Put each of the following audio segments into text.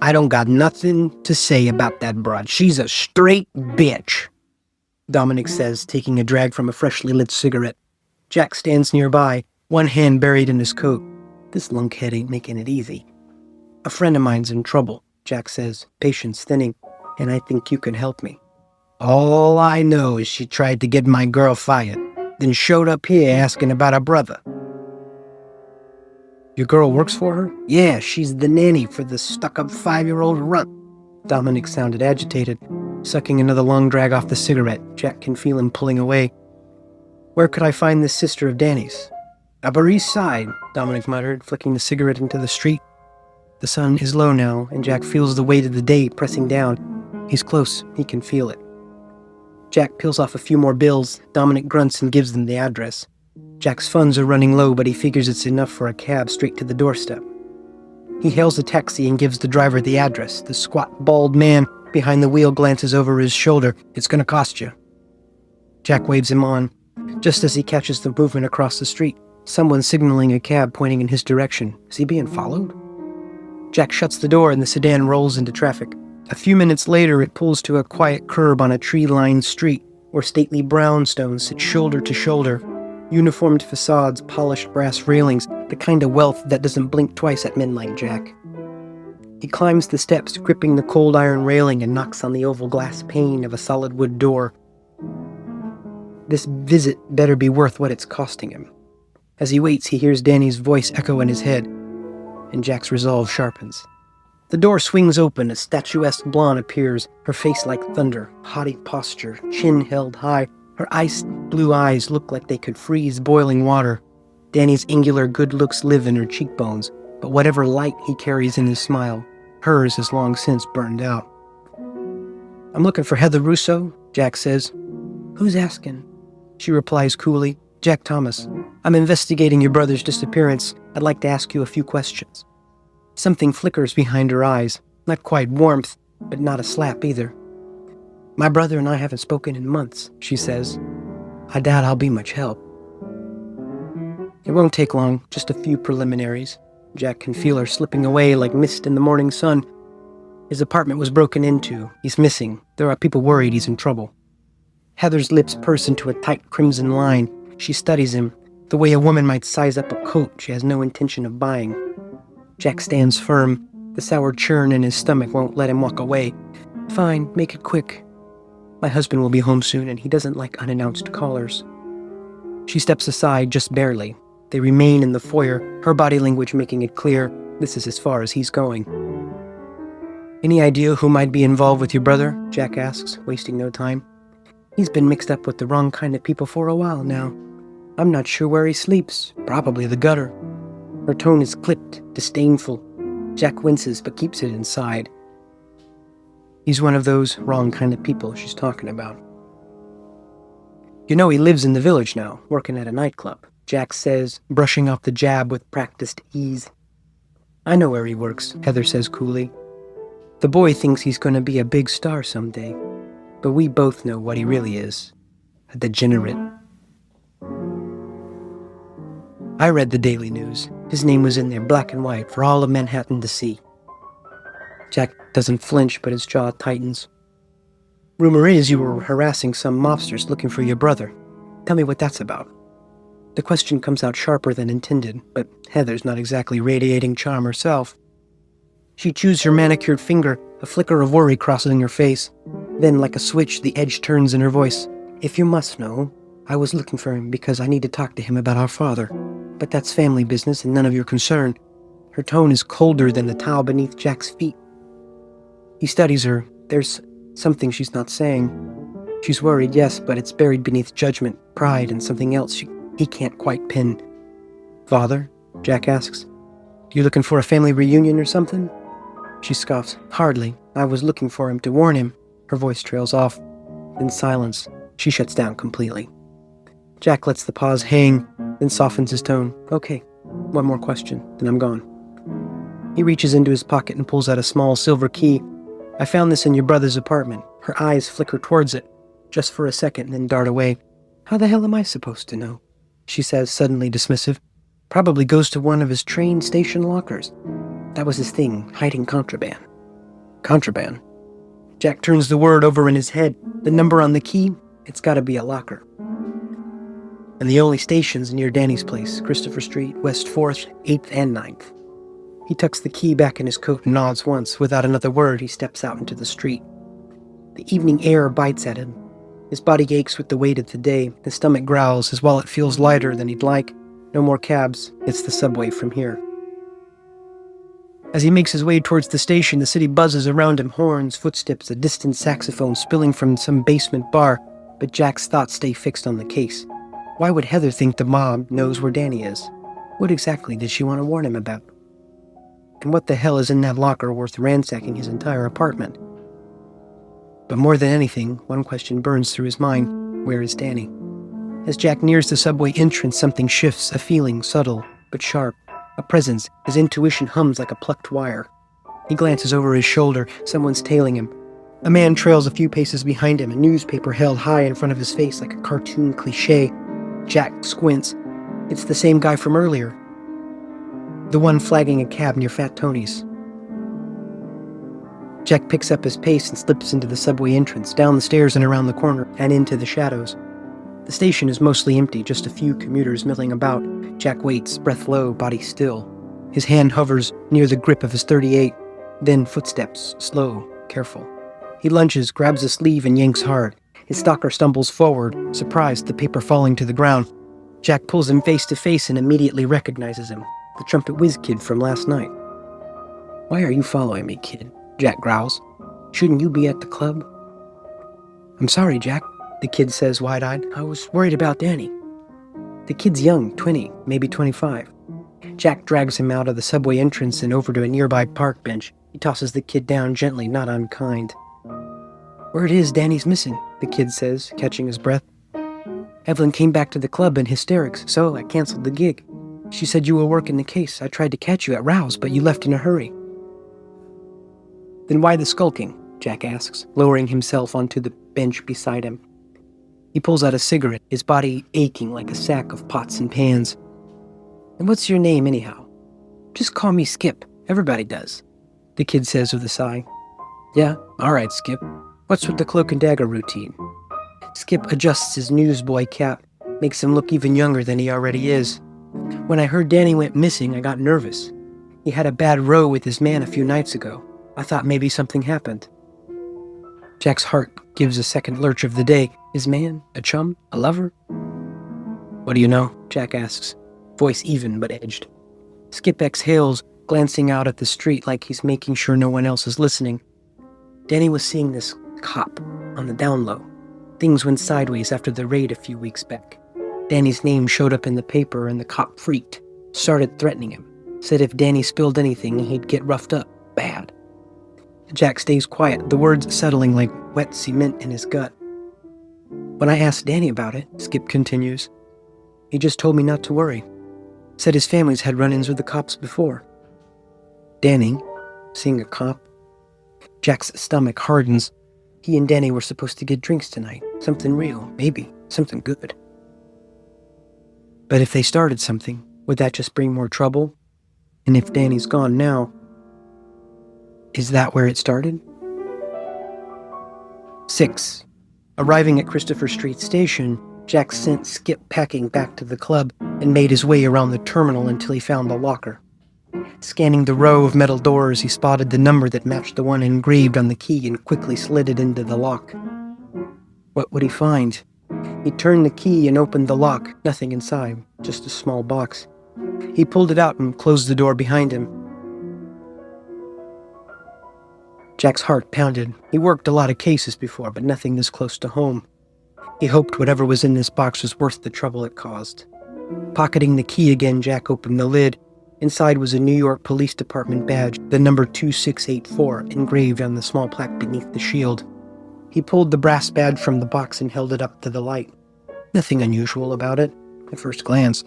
I don't got nothing to say about that broad. She's a straight bitch, Dominic says, taking a drag from a freshly lit cigarette. Jack stands nearby, one hand buried in his coat. This lunkhead ain't making it easy. A friend of mine's in trouble, Jack says, patience thinning, and I think you can help me. All I know is she tried to get my girl fired, then showed up here asking about her brother. Your girl works for her? Yeah, she's the nanny for the stuck-up 5-year-old runt. Dominic sounded agitated, sucking another long drag off the cigarette. Jack can feel him pulling away. Where could I find this sister of Danny's? Upper East Side, Dominic muttered, flicking the cigarette into the street. The sun is low now, and Jack feels the weight of the day pressing down. He's close. He can feel it. Jack peels off a few more bills. Dominic grunts and gives them the address. Jack's funds are running low, but he figures it's enough for a cab straight to the doorstep. He hails a taxi and gives the driver the address. The squat, bald man behind the wheel glances over his shoulder. It's gonna cost you. Jack waves him on. Just as he catches the movement across the street, someone's signaling a cab pointing in his direction. Is he being followed? Jack shuts the door and the sedan rolls into traffic. A few minutes later, it pulls to a quiet curb on a tree-lined street where stately brownstones sit shoulder to shoulder. Uniformed facades, polished brass railings, the kind of wealth that doesn't blink twice at midnight, Jack. He climbs the steps, gripping the cold iron railing, and knocks on the oval glass pane of a solid wood door. This visit better be worth what it's costing him. As he waits, he hears Danny's voice echo in his head, and Jack's resolve sharpens. The door swings open, a statuesque blonde appears, her face like thunder, haughty posture, chin held high. Her ice blue eyes look like they could freeze boiling water. Danny's angular good looks live in her cheekbones, but whatever light he carries in his smile, hers is long since burned out. I'm looking for Heather Russo, Jack says. Who's asking? She replies coolly, Jack Thomas. I'm investigating your brother's disappearance. I'd like to ask you a few questions. Something flickers behind her eyes, not quite warmth, but not a slap either. My brother and I haven't spoken in months, she says. I doubt I'll be much help. It won't take long, just a few preliminaries. Jack can feel her slipping away like mist in the morning sun. His apartment was broken into. He's missing. There are people worried he's in trouble. Heather's lips purse into a tight crimson line. She studies him, the way a woman might size up a coat she has no intention of buying. Jack stands firm. The sour churn in his stomach won't let him walk away. Fine, make it quick. My husband will be home soon, and he doesn't like unannounced callers. She steps aside just barely. They remain in the foyer, her body language making it clear this is as far as he's going. Any idea who might be involved with your brother? Jack asks, wasting no time. He's been mixed up with the wrong kind of people for a while now. I'm not sure where he sleeps. Probably the gutter. Her tone is clipped, disdainful. Jack winces but keeps it inside. He's one of those wrong kind of people she's talking about. You know he lives in the village now, working at a nightclub, Jack says, brushing off the jab with practiced ease. I know where he works, Heather says coolly. The boy thinks he's going to be a big star someday, but we both know what he really is, a degenerate. I read the Daily News. His name was in there, black and white, for all of Manhattan to see. Jack doesn't flinch, but his jaw tightens. Rumor is you were harassing some mobsters looking for your brother. Tell me what that's about. The question comes out sharper than intended, but Heather's not exactly radiating charm herself. She chews her manicured finger, a flicker of worry crossing her face. Then, like a switch, the edge turns in her voice. If you must know, I was looking for him because I need to talk to him about our father. But that's family business and none of your concern. Her tone is colder than the towel beneath Jack's feet. He studies her. There's something she's not saying. She's worried, yes, but it's buried beneath judgment, pride, and something else he can't quite pin. Father? Jack asks. You looking for a family reunion or something? She scoffs. Hardly. I was looking for him to warn him. Her voice trails off. Then silence. She shuts down completely. Jack lets the pause hang, then softens his tone. Okay, one more question, then I'm gone. He reaches into his pocket and pulls out a small silver key. I found this in your brother's apartment. Her eyes flicker towards it, just for a second, then dart away. How the hell am I supposed to know? She says, suddenly dismissive. Probably goes to one of his train station lockers. That was his thing, hiding contraband. Contraband. Jack turns the word over in his head. The number on the key, it's gotta be a locker. And the only stations near Danny's place, Christopher Street, West 4th, 8th, and 9th. He tucks the key back in his coat and nods once. Without another word, he steps out into the street. The evening air bites at him. His body aches with the weight of the day. His stomach growls. His wallet feels lighter than he'd like. No more cabs. It's the subway from here. As he makes his way towards the station, the city buzzes around him, horns, footsteps, a distant saxophone spilling from some basement bar, but Jack's thoughts stay fixed on the case. Why would Heather think the mob knows where Danny is? What exactly did she want to warn him about? And what the hell is in that locker worth ransacking his entire apartment? But more than anything, one question burns through his mind. Where is Danny? As Jack nears the subway entrance, something shifts, a feeling, subtle but sharp. A presence. His intuition hums like a plucked wire. He glances over his shoulder. Someone's tailing him. A man trails a few paces behind him, a newspaper held high in front of his face like a cartoon cliché. Jack squints. It's the same guy from earlier. The one flagging a cab near Fat Tony's. Jack picks up his pace and slips into the subway entrance, down the stairs and around the corner, and into the shadows. The station is mostly empty, just a few commuters milling about. Jack waits, breath low, body still. His hand hovers near the grip of his .38. Then footsteps, slow, careful. He lunges, grabs a sleeve, and yanks hard. His stalker stumbles forward, surprised, the paper falling to the ground. Jack pulls him face to face and immediately recognizes him, the trumpet whiz kid from last night. "Why are you following me, kid?" Jack growls. "Shouldn't you be at the club?" "I'm sorry, Jack," the kid says wide-eyed. "I was worried about Danny." The kid's young, 20, maybe 25. Jack drags him out of the subway entrance and over to a nearby park bench. He tosses the kid down gently, not unkind. "Word is Danny's missing," the kid says, catching his breath. "Evelyn came back to the club in hysterics, so I canceled the gig. She said you were working the case. I tried to catch you at Rouse, but you left in a hurry." "Then why the skulking?" Jack asks, lowering himself onto the bench beside him. He pulls out a cigarette, his body aching like a sack of pots and pans. "And what's your name, anyhow?" "Just call me Skip. Everybody does," the kid says with a sigh. "Yeah, all right, Skip. What's with the cloak and dagger routine?" Skip adjusts his newsboy cap, makes him look even younger than he already is. "When I heard Danny went missing, I got nervous. He had a bad row with his man a few nights ago. I thought maybe something happened." Jack's heart gives a second lurch of the day. His man? A chum? A lover? "What do you know?" Jack asks, voice even but edged. Skip exhales, glancing out at the street like he's making sure no one else is listening. Danny was seeing this cop on the down low. Things went sideways after the raid a few weeks back. Danny's name showed up in the paper and the cop freaked, started threatening him. Said if Danny spilled anything, he'd get roughed up. Bad. Jack stays quiet, the words settling like wet cement in his gut. "When I asked Danny about it," Skip continues, "he just told me not to worry. Said his family's had run-ins with the cops before." Danny, seeing a cop? Jack's stomach hardens. He and Danny were supposed to get drinks tonight. Something real, maybe. Something good. But if they started something, would that just bring more trouble? And if Danny's gone now, is that where it started? 6. Arriving at Christopher Street Station, Jack sent Skip packing back to the club and made his way around the terminal until he found the locker. Scanning the row of metal doors, he spotted the number that matched the one engraved on the key and quickly slid it into the lock. What would he find? He turned the key and opened the lock. Nothing inside, just a small box. He pulled it out and closed the door behind him. Jack's heart pounded. He worked a lot of cases before, but nothing this close to home. He hoped whatever was in this box was worth the trouble it caused. Pocketing the key again, Jack opened the lid. Inside was a New York Police Department badge, the number 2684, engraved on the small plaque beneath the shield. He pulled the brass badge from the box and held it up to the light. Nothing unusual about it, at first glance.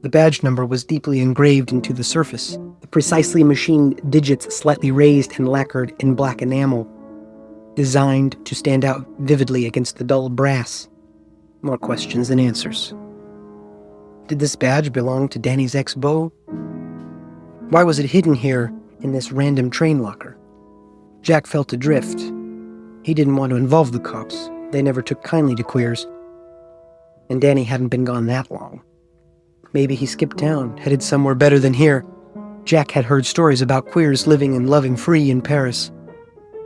The badge number was deeply engraved into the surface, the precisely machined digits slightly raised and lacquered in black enamel, designed to stand out vividly against the dull brass. More questions than answers. Did this badge belong to Danny's ex-beau? Why was it hidden here in this random train locker? Jack felt adrift. He didn't want to involve the cops. They never took kindly to queers. And Danny hadn't been gone that long. Maybe he skipped town, headed somewhere better than here. Jack had heard stories about queers living and loving free in Paris.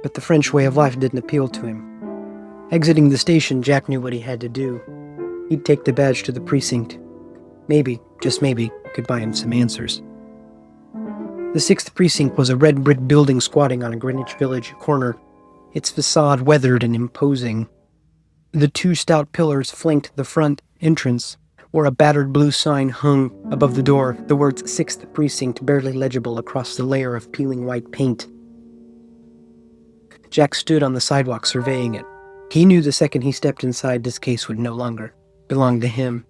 But the French way of life didn't appeal to him. Exiting the station, Jack knew what he had to do. He'd take the badge to the precinct. Maybe, just maybe, could buy him some answers. The 6th Precinct was a red brick building squatting on a Greenwich Village corner, its facade weathered and imposing. The 2 stout pillars flanked the front entrance, where a battered blue sign hung above the door, the words 6th Precinct barely legible across the layer of peeling white paint. Jack stood on the sidewalk surveying it. He knew the second he stepped inside, this case would no longer belong to him.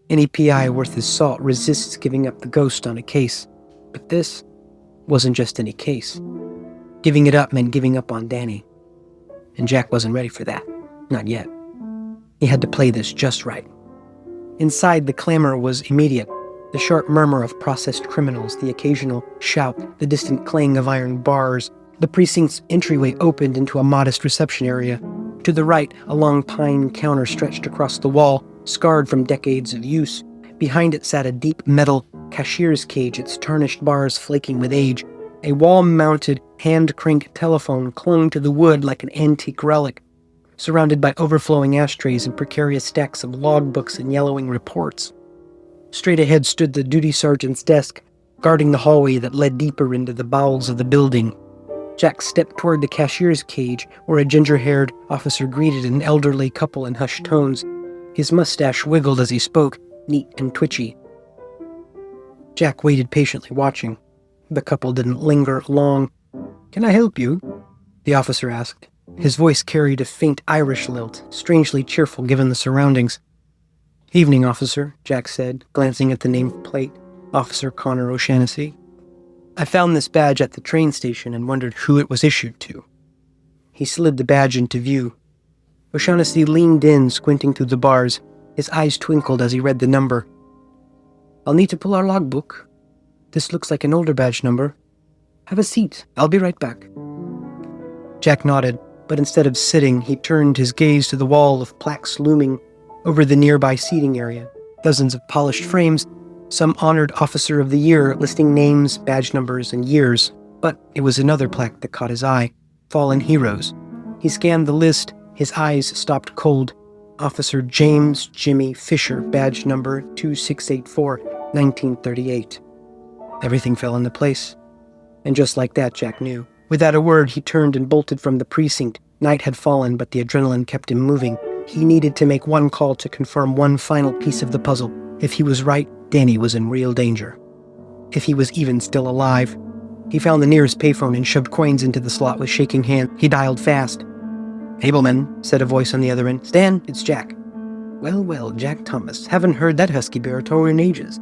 Any PI worth his salt resists giving up the ghost on a case. But this wasn't just any case. Giving it up meant giving up on Danny. And Jack wasn't ready for that. Not yet. He had to play this just right. Inside, the clamor was immediate. The sharp murmur of processed criminals, the occasional shout, the distant clang of iron bars. The precinct's entryway opened into a modest reception area. To the right, a long pine counter stretched across the wall, scarred from decades of use. Behind it sat a deep metal cashier's cage, its tarnished bars flaking with age. A wall-mounted, hand-crank telephone clung to the wood like an antique relic, surrounded by overflowing ashtrays and precarious stacks of logbooks and yellowing reports. Straight ahead stood the duty sergeant's desk, guarding the hallway that led deeper into the bowels of the building. Jack stepped toward the cashier's cage, where a ginger-haired officer greeted an elderly couple in hushed tones. His mustache wiggled as he spoke, neat and twitchy. Jack waited patiently, watching. The couple didn't linger long. "Can I help you?" the officer asked. His voice carried a faint Irish lilt, strangely cheerful given the surroundings. "Evening, officer," Jack said, glancing at the nameplate. Officer Connor O'Shaughnessy. "I found this badge at the train station and wondered who it was issued to." He slid the badge into view. O'Shaughnessy leaned in, squinting through the bars. His eyes twinkled as he read the number. "I'll need to pull our logbook. This looks like an older badge number. Have a seat. I'll be right back." Jack nodded, but instead of sitting, he turned his gaze to the wall of plaques looming over the nearby seating area. Dozens of polished frames, some honored officer of the year listing names, badge numbers, and years. But it was another plaque that caught his eye. Fallen Heroes. He scanned the list, his eyes stopped cold. Officer James Jimmy Fisher, badge number 2684, 1938. Everything fell into place. And just like that, Jack knew. Without a word, he turned and bolted from the precinct. Night had fallen, but the adrenaline kept him moving. He needed to make one call to confirm one final piece of the puzzle. If he was right, Danny was in real danger. If he was even still alive. He found the nearest payphone and shoved coins into the slot with shaking hand. He dialed fast. "Abelman," said a voice on the other end. "Stan, it's Jack." "Well, well, Jack Thomas. Haven't heard that husky baritone in ages.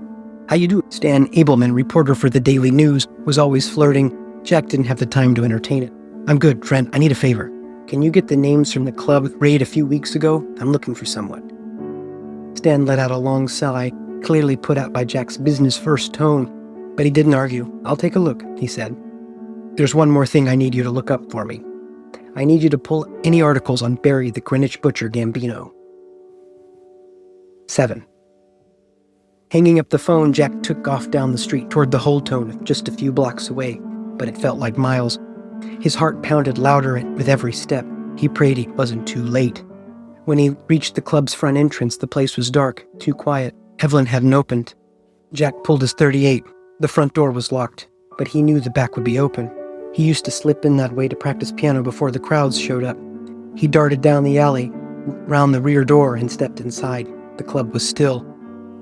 How you doing?" Stan Abelman, reporter for the Daily News, was always flirting. Jack didn't have the time to entertain it. "I'm good, Trent. I need a favor. Can you get the names from the club raid a few weeks ago? I'm looking for someone." Stan let out a long sigh, clearly put out by Jack's business-first tone. But he didn't argue. "I'll take a look," he said. "There's one more thing I need you to look up for me. I need you to pull any articles on Barry the Greenwich Butcher Gambino." 7. Hanging up the phone, Jack took off down the street toward the Holdtone, just a few blocks away, but it felt like miles. His heart pounded louder with every step. He prayed he wasn't too late. When he reached the club's front entrance, the place was dark, too quiet. Evelyn hadn't opened. Jack pulled his .38. The front door was locked, but he knew the back would be open. He used to slip in that way to practice piano before the crowds showed up. He darted down the alley, round the rear door, and stepped inside. The club was still.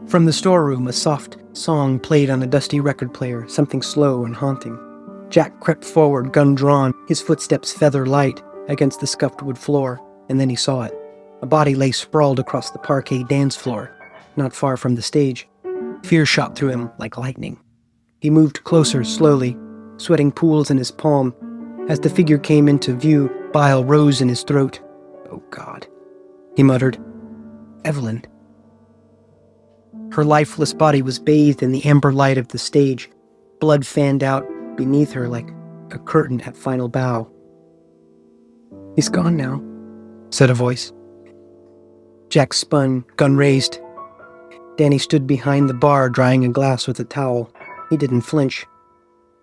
From the storeroom, a soft song played on a dusty record player, something slow and haunting. Jack crept forward, gun drawn, his footsteps feather light against the scuffed wood floor, and then he saw it. A body lay sprawled across the parquet dance floor, not far from the stage. Fear shot through him like lightning. He moved closer, slowly, sweating pools in his palm. As the figure came into view, bile rose in his throat. "Oh, God," he muttered. "Evelyn." Her lifeless body was bathed in the amber light of the stage. Blood fanned out beneath her like a curtain at final bow. "He's gone now," said a voice. Jack spun, gun raised. Danny stood behind the bar, drying a glass with a towel. He didn't flinch,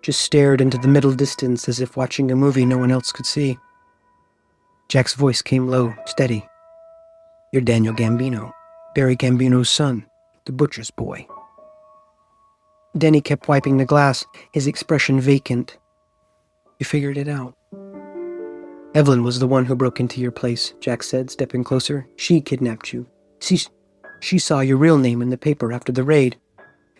just stared into the middle distance as if watching a movie no one else could see. Jack's voice came low, steady. "You're Daniel Gambino, Barry Gambino's son, the butcher's boy." Danny kept wiping the glass, his expression vacant. "You figured it out." "Evelyn was the one who broke into your place," Jack said, stepping closer. "She kidnapped you. She saw your real name in the paper after the raid.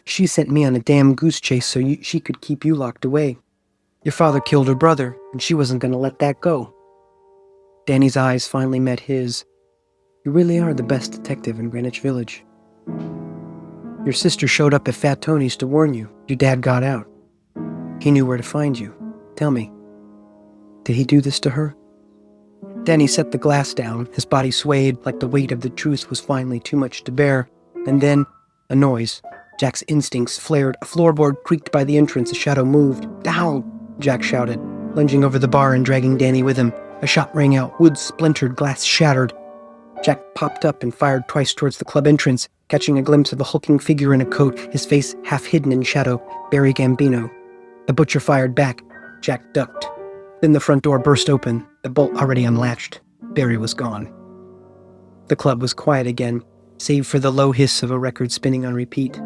She sent me on a damn goose chase so she could keep you locked away. Your father killed her brother, and she wasn't going to let that go." Danny's eyes finally met his. "You really are the best detective in Greenwich Village. Your sister showed up at Fat Tony's to warn you. Your dad got out. He knew where to find you. Tell me, did he do this to her?" Danny set the glass down. His body swayed like the weight of the truth was finally too much to bear. And then, a noise. Jack's instincts flared. A floorboard creaked by the entrance. A shadow moved. "Down!" Jack shouted, lunging over the bar and dragging Danny with him. A shot rang out. Wood splintered. Glass shattered. Jack popped up and fired twice towards the club entrance, catching a glimpse of a hulking figure in a coat, his face half hidden in shadow. Barry Gambino. The butcher fired back. Jack ducked. Then the front door burst open, the bolt already unlatched. Barry was gone. The club was quiet again, save for the low hiss of a record spinning on repeat.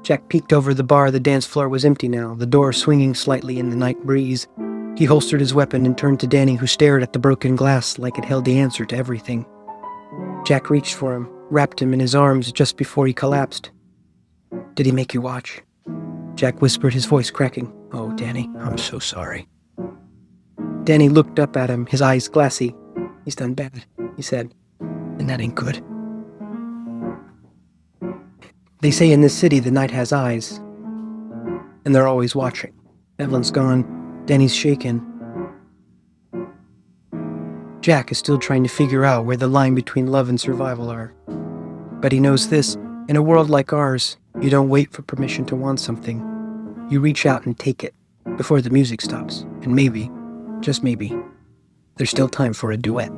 Jack peeked over the bar. The dance floor was empty now, the door swinging slightly in the night breeze. He holstered his weapon and turned to Danny, who stared at the broken glass like it held the answer to everything. Jack reached for him, wrapped him in his arms just before he collapsed. "Did he make you watch?" Jack whispered, his voice cracking. "Oh, Danny, I'm so sorry." Danny looked up at him, his eyes glassy. "He's done bad," he said, "and that ain't good. They say in this city the night has eyes, and they're always watching. Evelyn's gone. Danny's shaken. Jack is still trying to figure out where the line between love and survival are. But he knows this, in a world like ours, you don't wait for permission to want something. You reach out and take it, before the music stops, and maybe, just maybe, there's still time for a duet.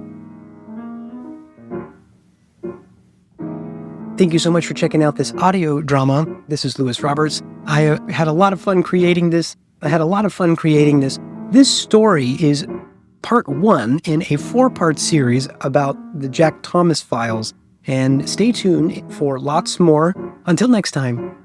Thank you so much for checking out this audio drama. This is Lewis Roberts. I had a lot of fun creating this. This story is part 1 in a 4-part series about the Jack Thomas files. And stay tuned for lots more. Until next time.